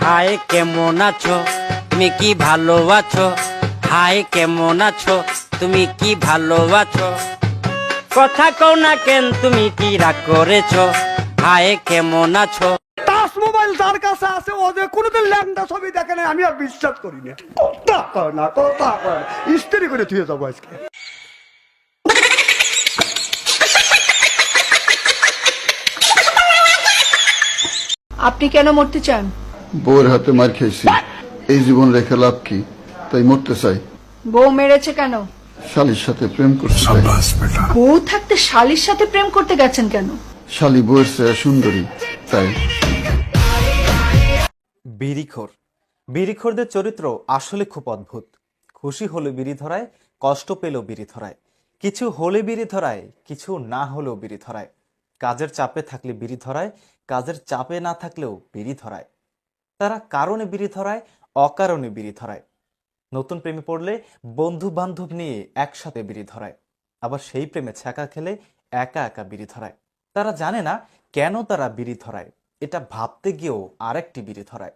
High কেমন আছো, তুমি কি ভালো আছো? হাই কেমন আছো, তুমি কি ভালো আছো? কথা কও না কেন, তুমি কি রাগ করেছো? হাই কেমন আছো? টাচ মোবাইল যার কাছে আছে ও যে কোনোদিন ল্যাংটা ছবি দেখে না, আমি আর বিশ্বাস করি না। কথা কয় না, কথা কয় না, ইস্ত্রি করে থুয়ে যাবো আজকে। আপনি কেন মরতে চান? বউয়ের হাতে মার খেয়েছি, এই জীবন রেখে লাভ কি, তাই মরতে চাই। বউ মেরেছে কেন? শালির সাথে প্রেম করতে চাই। বউ থাকতে শালির সাথে প্রেম করতে গেছেন কেন? শালি বউয়ের চেয়ে সুন্দরী, তাই। বিড়িখোর। বিড়িখোরদের চরিত্র আসলে খুব অদ্ভুত। খুশি হলে বিড়ি ধরায়, কষ্ট পেলেও বিড়ি ধরায়, কিছু হলে বিড়ি ধরায়, কিছু না হলেও বিড়ি ধরায়, কাজের চাপে থাকলে বিড়ি ধরায়, কাজের চাপে না থাকলেও বিড়ি ধরায়। তারা কারণে বিড়ি ধরায়, অকারণে বিড়ি ধরায়। নতুন প্রেমে পড়লে বন্ধু বান্ধব নিয়ে একসাথে বিড়ি ধরায়, আবার সেই প্রেমে ছ্যাঁকা খেলে একা একা বিড়ি ধরায়। তারা জানে না কেন তারা বিড়ি ধরায়, এটা ভাবতে গিয়েও আরেকটি বিড়ি ধরায়।